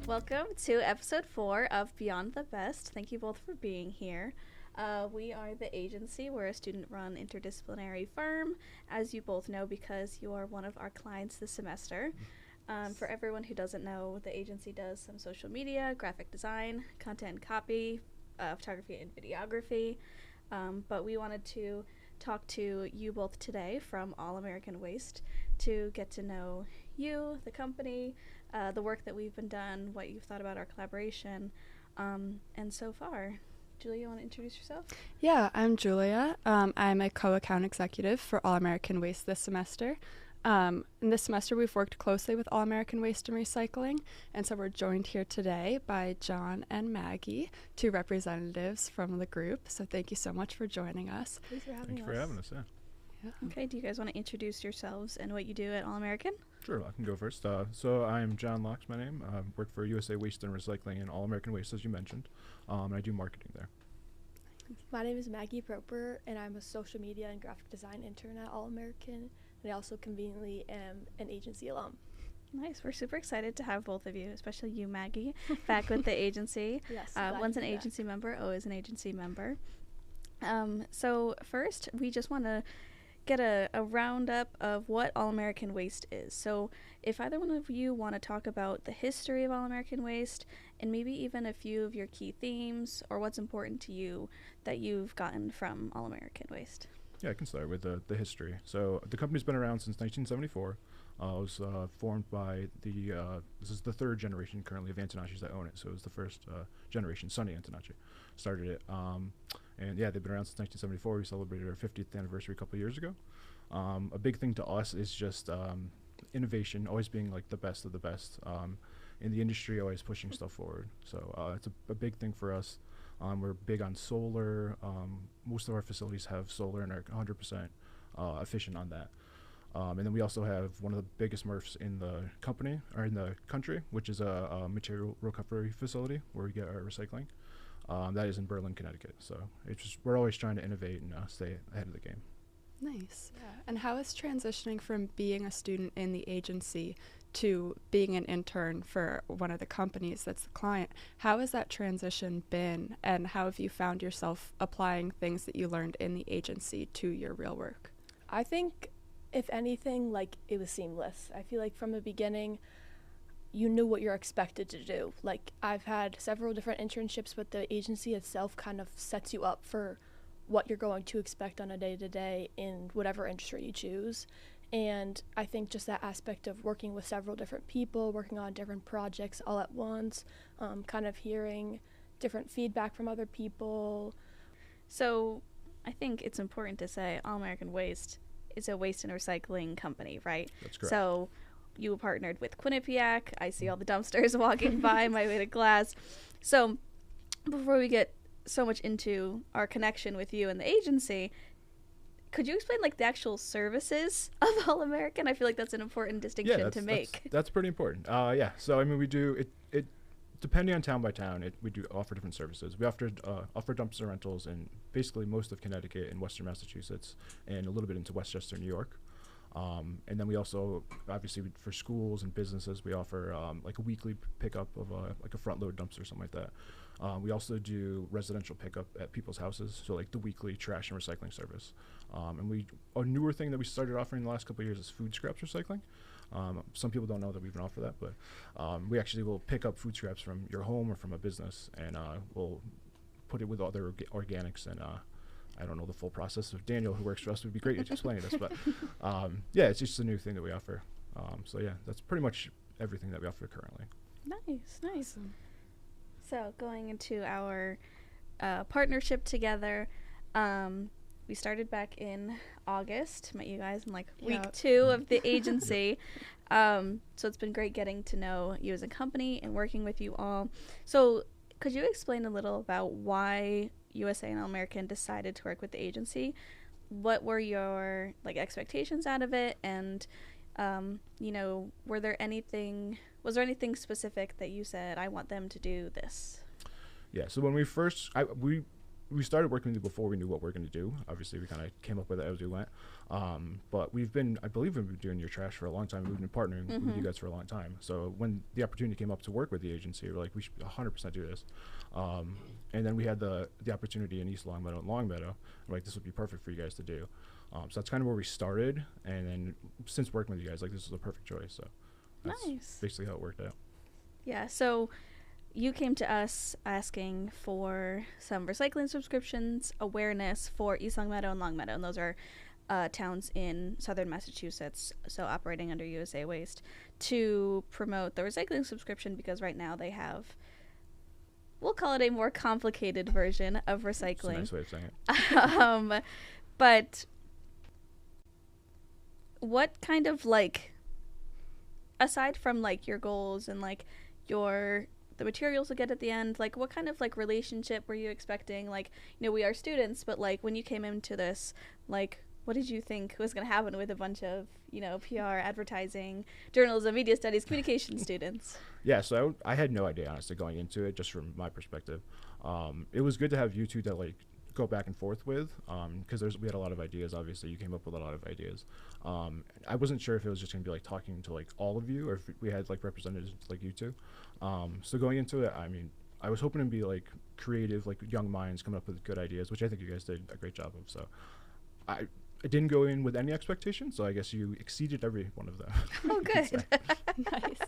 Welcome to episode 4 of Beyond the Best. Thank you both for being here. We are the agency. We're a student-run interdisciplinary firm, as you both know because you are one of our clients this semester. For everyone who doesn't know, the agency does some social media, graphic design, content and copy, photography and videography. But we wanted to talk to you both today from All American Waste to get to know you, the company, the work that we've been done, what you've thought about our collaboration, and so far. Julia, you want to introduce yourself? Yeah, I'm Julia. I'm a co-account executive for All American Waste this semester. In this semester, we've worked closely with All American Waste and Recycling, and so we're joined here today by John and Maggie, two representatives from the group. So thank you so much for joining us. Thanks for having us. Thank you for having us, yeah. Okay, do you guys want to introduce yourselves and what you do at All American? Sure, I can go first. So I'm John Locks, my name. I work for USA Waste and Recycling and All American Waste, as you mentioned, and I do marketing there. My name is Maggie Proper, and I'm a social media and graphic design intern at All American, and I also conveniently am an agency alum. Nice. We're super excited to have both of you, especially you, Maggie, back with the agency. Yes. Once an agency member, always an agency member. So first, we just want to get a roundup of what All American Waste is. So if either one of you want to talk about the history of All American Waste and maybe even a few of your key themes or what's important to you that you've gotten from All American Waste. Yeah, I can start with the history. So the company's been around since 1974. It was formed by this is the third generation currently of Antonacci's that own it. So it was the first generation, Sonny Antonacci, started it. And yeah, they've been around since 1974. We celebrated our 50th anniversary a couple of years ago. A big thing to us is just innovation, always being like the best of the best in the industry, always pushing stuff forward. So it's a big thing for us. We're big on solar. Most of our facilities have solar and are 100% efficient on that. And then we also have one of the biggest MRFs in the company or in the country, which is a material recovery facility where we get our recycling. That is in Berlin, Connecticut. So it's just, we're always trying to innovate and stay ahead of the game. Nice. Yeah. And how is transitioning from being a student in the agency to being an intern for one of the companies that's the client? How has that transition been, and how have you found yourself applying things that you learned in the agency to your real work? I think, if anything, like, it was seamless. I feel like from the beginning, you knew what you're expected to do. Like, I've had several different internships, but the agency itself kind of sets you up for what you're going to expect on a day-to-day in whatever industry you choose. And I think just that aspect of working with several different people, working on different projects all at once, kind of hearing different feedback from other people. So I think it's important to say All American Waste is a waste and recycling company, right? That's correct. So you partnered with Quinnipiac. I see all the dumpsters walking by my way to class. So before we get so much into our connection with you and the agency, could you explain like the actual services of All American? I feel like that's an important distinction to make. That's pretty important. Yeah. So I mean, we do it depending on town by town. We do offer different services. We offer dumpster rentals in basically most of Connecticut and Western Massachusetts, and a little bit into Westchester, New York. And then we also, obviously, for schools and businesses, we offer like a weekly pickup of like a front load dumpster or something like that. We also do residential pickup at people's houses, so like the weekly trash and recycling service. And a newer thing that we started offering in the last couple of years is food scraps recycling. Some people don't know that we even offer that, but we actually will pick up food scraps from your home or from a business, and we'll put it with other organics and I don't know the full process. If Daniel, who works for us, would be great at explaining this, but yeah, it's just a new thing that we offer. So yeah, that's pretty much everything that we offer currently. Nice. Awesome. So going into our partnership together, we started back in August, met you guys in like week 2 of the agency. So it's been great getting to know you as a company and working with you all. So could you explain a little about why USA and All American decided to work with the agency? What were your like expectations out of it, and was there anything specific that you said, I want them to do this? Yeah. So when we first, we started working with you before we knew what we were going to do. Obviously, we kind of came up with it as we went. But I believe we've been doing your trash for a long time. We've been partnering with you guys for a long time. So when the opportunity came up to work with the agency, we're like, we should 100% do this. And then we had the opportunity in East Longmeadow and Longmeadow. We're like, this would be perfect for you guys to do. So that's kind of where we started. And then since working with you guys, like, this is a perfect choice. So that's Nice. basically how it worked out. Yeah, so you came to us asking for some recycling subscriptions, awareness for East Longmeadow and Longmeadow, and those are towns in southern Massachusetts, so operating under USA Waste, to promote the recycling subscription because right now they have, we'll call it a more complicated version of recycling. It's a nice way of saying it. But what kind of, like, aside from, like, your goals and, like, the materials you'll get at the end, like, what kind of, like, relationship were you expecting? Like, you know, we are students, but, like, when you came into this, like, what did you think was going to happen with a bunch of, you know, PR, advertising, journalism, media studies, communication students? Yeah, so I had no idea, honestly, going into it, just from my perspective. It was good to have you two to, like, go back and forth with, because we had a lot of ideas. Obviously, you came up with a lot of ideas. I wasn't sure if it was just going to be, like, talking to, like, all of you, or if we had, like, representatives like you two. So going into it, I mean, I was hoping to be, like, creative, like, young minds coming up with good ideas, which I think you guys did a great job of. So I didn't go in with any expectations, so I guess you exceeded every one of them. Oh, good. Nice.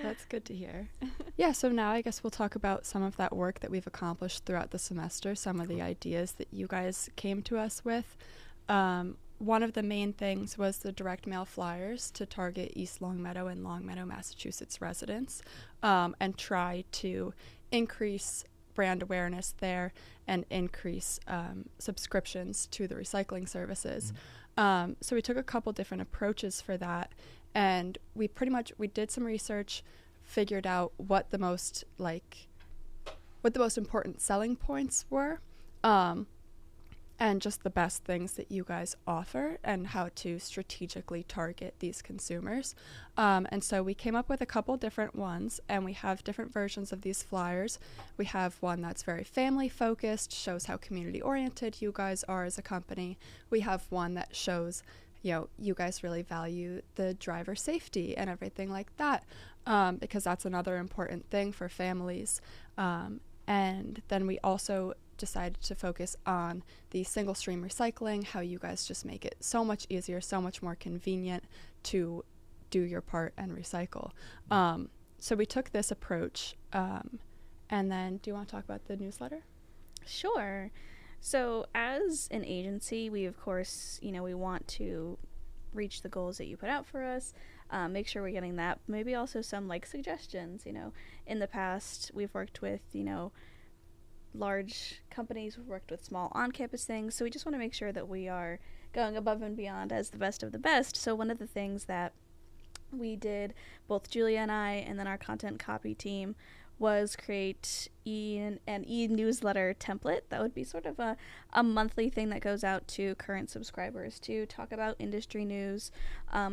That's good to hear. Yeah, so now I guess we'll talk about some of that work that we've accomplished throughout the semester, some of the ideas that you guys came to us with. One of the main things was the direct mail flyers to target East Longmeadow and Longmeadow, Massachusetts residents, and try to increase brand awareness there and increase subscriptions to the recycling services. So we took a couple different approaches for that, and we did some research, figured out what the most important selling points were, and just the best things that you guys offer and how to strategically target these consumers. And so we came up with a couple different ones, and we have different versions of these flyers. We have one that's very family focused, shows how community oriented you guys are as a company. We have one that shows, you know, you guys really value the driver safety and everything like that, because that's another important thing for families. And then we also decided to focus on the single stream recycling, how you guys just make it so much easier, so much more convenient to do your part and recycle. So we took this approach. And then do you want to talk about the newsletter? Sure. So as an agency, we, of course, you know, we want to reach the goals that you put out for us, make sure we're getting that. Maybe also some, like, suggestions. You know, in the past, we've worked with, you know, large companies, we've worked with small on-campus things, so we just want to make sure that we are going above and beyond as the best of the best. So one of the things that we did, both Julia and I, and then our content copy team, was create an e-newsletter template that would be sort of a monthly thing that goes out to current subscribers to talk about industry news,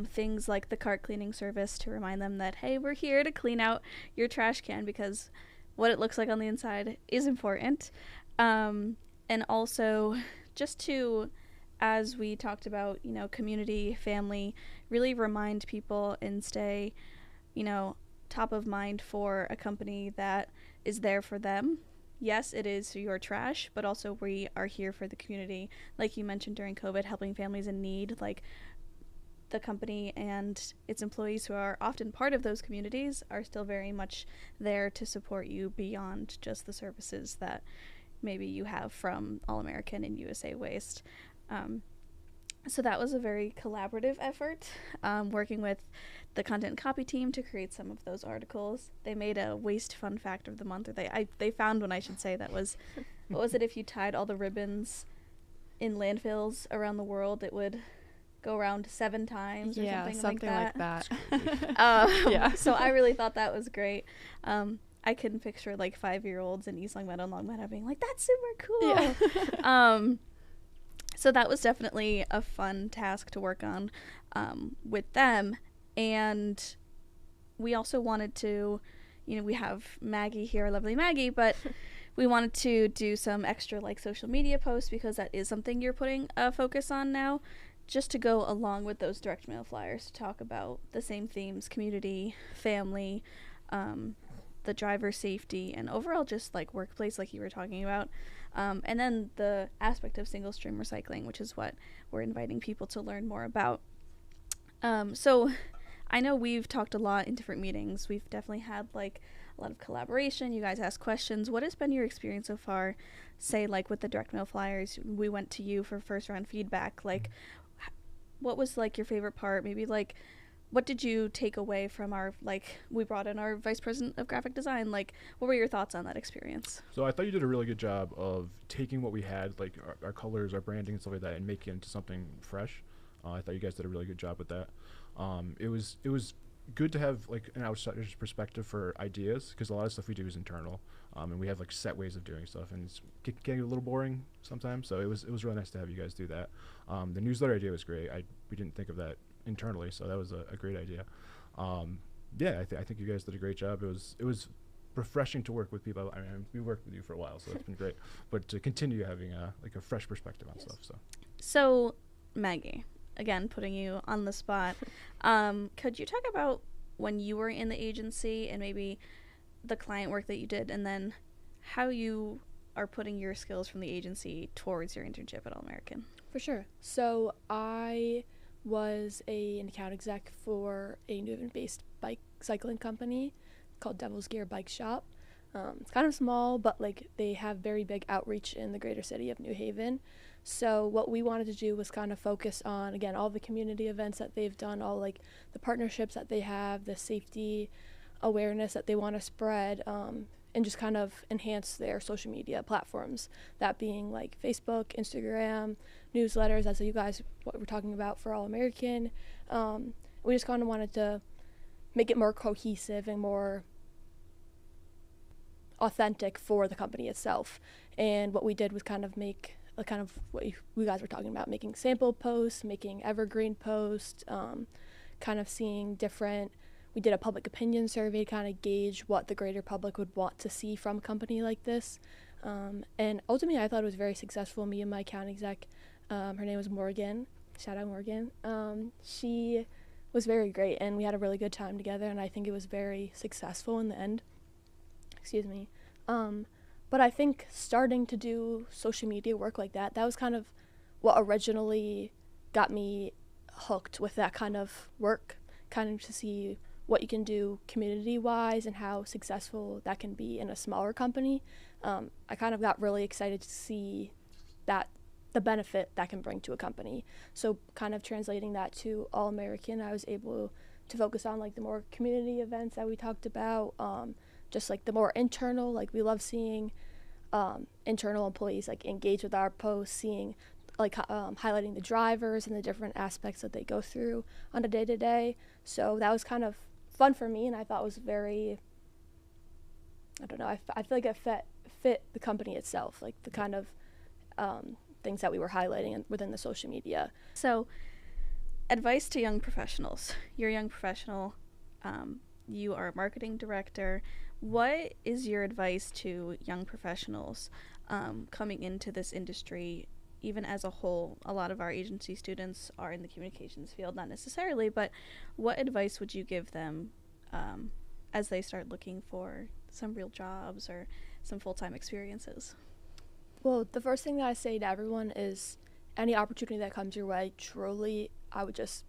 things like the cart cleaning service, to remind them that, hey, we're here to clean out your trash can, because what it looks like on the inside is important. And also just to, as we talked about, you know, community, family, really remind people and stay, you know, top of mind for a company that is there for them. Yes, it is your trash, but also we are here for the community. Like you mentioned during COVID, helping families in need, like, the company and its employees, who are often part of those communities, are still very much there to support you beyond just the services that maybe you have from All American and USA Waste. So that was a very collaborative effort, working with the content copy team to create some of those articles. They made a waste fun fact of the month, or they found one, I should say, that was, what was it, if you tied all the ribbons in landfills around the world, it would go around 7 times, or something like that. Yeah. So I really thought that was great. I couldn't picture, like, 5-year-olds in East Longmeadow and Longmeadow being like, that's super cool. Yeah. So that was definitely a fun task to work on with them. And we also wanted to, you know, we have Maggie here, lovely Maggie, but we wanted to do some extra like social media posts because that is something you're putting a focus on now, just to go along with those direct mail flyers to talk about the same themes: community, family, the driver safety, and overall just like workplace, like you were talking about. And then the aspect of single stream recycling, which is what we're inviting people to learn more about. So I know we've talked a lot in different meetings. We've definitely had like a lot of collaboration. You guys ask questions. What has been your experience so far? Say like with the direct mail flyers, we went to you for first round feedback. Like, what was like your favorite part? Maybe like, what did you take away from our, like, we brought in our vice president of graphic design. Like, what were your thoughts on that experience? So I thought you did a really good job of taking what we had, like our colors, our branding, and stuff like that, and making it into something fresh. I thought you guys did a really good job with that. It was good to have like an outsider's perspective for ideas, because a lot of stuff we do is internal, and we have like set ways of doing stuff, and it's getting a little boring sometimes. So it was really nice to have you guys do that. The newsletter idea was great. We didn't think of that internally, so that was a great idea. Yeah, I think you guys did a great job. It was refreshing to work with people. I mean, we worked with you for a while, so it's been great. But to continue having a fresh perspective on stuff. So Maggie, again, putting you on the spot, could you talk about when you were in the agency and maybe the client work that you did, and then how you are putting your skills from the agency towards your internship at All American? For sure. So I was an account exec for a New Haven-based bike cycling company called Devil's Gear Bike Shop. It's kind of small, but like they have very big outreach in the greater city of New Haven. So what we wanted to do was kind of focus on, again, all the community events that they've done, all like the partnerships that they have, the safety awareness that they want to spread, and just kind of enhance their social media platforms, that being like Facebook, Instagram, newsletters, as you guys what we're talking about for All American. We just kind of wanted to make it more cohesive and more authentic for the company itself. And what we did was kind of make kind of what you guys were talking about, making sample posts, making evergreen posts, kind of seeing different. We did a public opinion survey to kind of gauge what the greater public would want to see from a company like this. And ultimately, I thought it was very successful. Me and my account exec, her name was Morgan. Shout out Morgan. She was very great, and we had a really good time together, and I think it was very successful in the end. Excuse me. But I think starting to do social media work like that was kind of what originally got me hooked with that kind of work, kind of to see what you can do community-wise and how successful that can be in a smaller company. I kind of got really excited to see that the benefit that can bring to a company. So kind of translating that to All American, I was able to focus on like the more community events that we talked about, just like the more internal, like we love seeing internal employees like engage with our posts, seeing like highlighting the drivers and the different aspects that they go through on a day-to-day. So that was kind of fun for me, and I thought it was very, I don't know, I feel like it fit the company itself, like the kind of things that we were highlighting within the social media. So advice to young professionals. You're a young professional. You are a marketing director. What is your advice to young professionals coming into this industry, even as a whole? A lot of our agency students are in the communications field, not necessarily, but what advice would you give them as they start looking for some real jobs or some full-time experiences? Well, the first thing that I say to everyone is any opportunity that comes your way, truly, I would just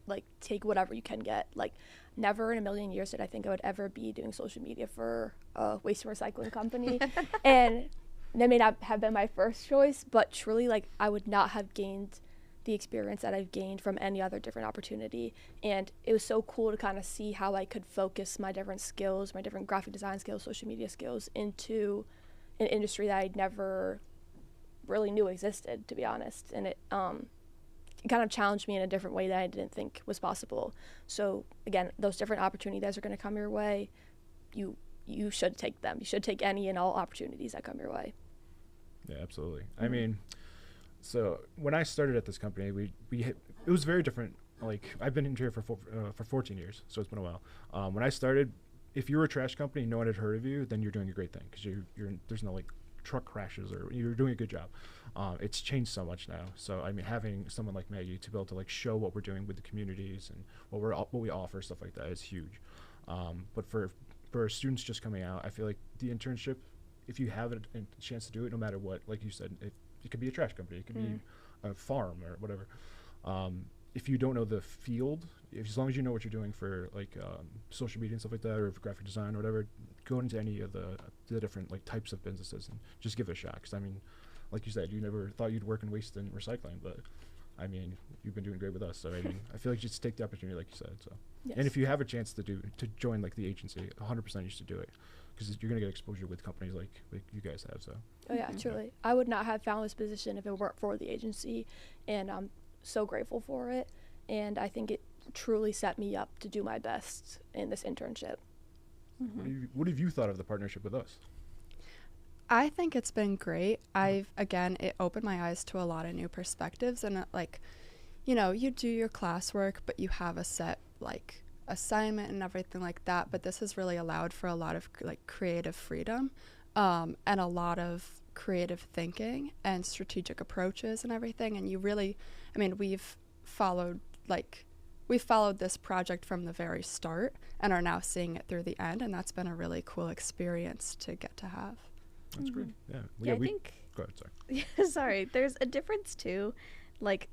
like take whatever you can get. Like, never in a million years did I think I would ever be doing social media for a waste and recycling company. And that may not have been my first choice, but truly, like, I would not have gained the experience that I've gained from any other different opportunity. And it was so cool to kind of see how I could focus my different skills, my different graphic design skills, social media skills, into an industry that I'd never really knew existed, to be honest. And it kind of challenged me in a different way that I didn't think was possible. So again, those different opportunities are going to come your way. You should take them. You should take any and all opportunities that come your way. Yeah, absolutely. I mean, so when I started at this company, it was very different. Like, I've been in here for 14 years, so it's been a while. When I started, if you're a trash company, no one had heard of you, then you're doing a great thing because there's no like truck crashes or you're doing a good job. It's changed so much now. So I mean, having someone like Maggie to be able to like show what we're doing with the communities and what we offer, stuff like that is huge. But for students just coming out, I feel like the internship, if you have a chance to do it, no matter what, like you said, it could be a trash company, it could be a farm or whatever. If you don't know the field, as long as you know what you're doing for like social media and stuff like that, or graphic design or whatever, go into any of the different like types of businesses and just give it a shot. Because I mean, like you said, you never thought you'd work in waste and recycling, but I mean, you've been doing great with us. So I mean, I feel like you just take the opportunity, like you said. So, Yes. and if you have a chance to join like the agency, 100% you should do it, because you're gonna get exposure with companies like you guys have. So. Oh yeah, truly. I would not have found this position if it weren't for the agency, and I'm so grateful for it. And I think it truly set me up to do my best in this internship. What have you thought of the partnership with us? I think it's been great. It opened my eyes to a lot of new perspectives, and like, you know, you do your classwork, but you have a set like assignment and everything like that. But this has really allowed for a lot of like creative freedom, and a lot of creative thinking and strategic approaches and everything. And you really, I mean, we've followed this project from the very start and are now seeing it through the end, and that's been a really cool experience to get to have. That's great. Yeah. I think. Go ahead. Sorry. Yeah, sorry. There's a difference too, like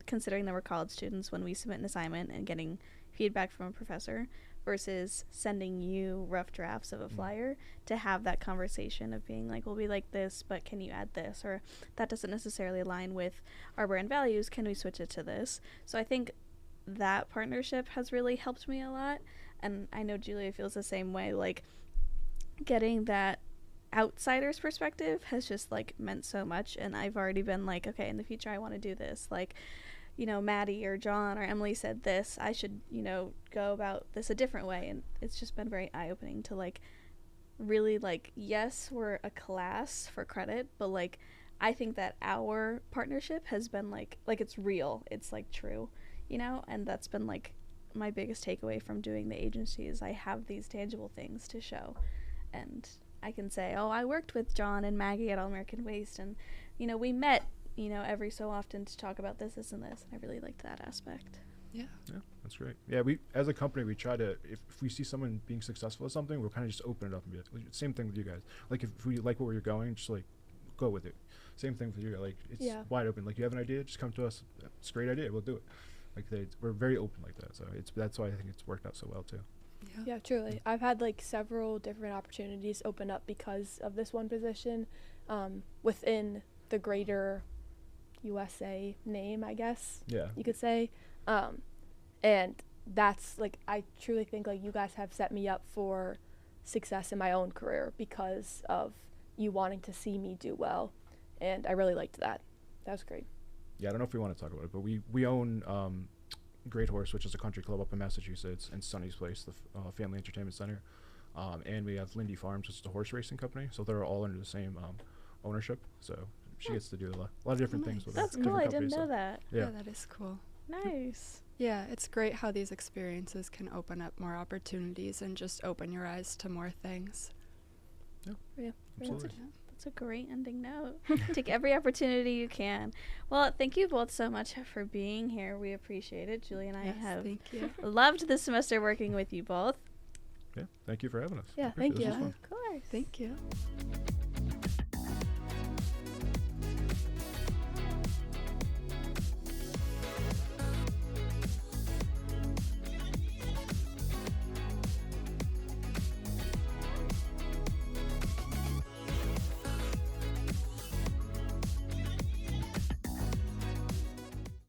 considering that we're college students when we submit an assignment and getting feedback from a professor versus sending you rough drafts of a flyer to have that conversation of being like, well, we like this, but can you add this? Or that doesn't necessarily align with our brand values. Can we switch it to this? So I think that partnership has really helped me a lot. And I know Julia feels the same way. Like getting that outsider's perspective has just like meant so much. And I've already been like, okay, in the future I want to do this. Like, you know, Maddie or John or Emily said this, I should, you know, go about this a different way. And it's just been very eye-opening to like really like, yes, we're a class for credit, but like I think that our partnership has been like it's real, it's like true, you know. And that's been like my biggest takeaway from doing the agency is I have these tangible things to show, and I can say, oh, I worked with John and Maggie at All American Waste, and you know, we met, you know, every so often to talk about this and this, and I really liked that aspect. Yeah, that's great. Yeah, we as a company, we try to, if we see someone being successful at something, we'll kind of just open it up and be like, same thing with you guys. Like if we like where you're going, just like go with it. Same thing for you. Like it's wide open. Like you have an idea, just come to us. It's a great idea. We'll do it. Like we're very open like that. So that's why I think it's worked out so well too. Yeah, truly. I've had like several different opportunities open up because of this one position, within the greater USA name, I guess. Yeah. You could say. And that's like, I truly think like you guys have set me up for success in my own career because of you wanting to see me do well. And I really liked that. That was great. Yeah, I don't know if we want to talk about it, but we own Great Horse, which is a country club up in Massachusetts, and Sunny's Place, the family entertainment center. And we have Lindy Farms, which is a horse racing company. So they're all under the same ownership. So she gets to do a lot of different things with That's it. cool. I didn't know that. Yeah, that is cool. Nice. Yeah, it's great how these experiences can open up more opportunities and just open your eyes to more things. Yeah, absolutely. That's a great ending note. Take every opportunity you can. Well, thank you both so much for being here. We appreciate it. Julie and I have thank you. loved this semester working with you both. Yeah, thank you for having us. Yeah, thank you. Of course. Thank you.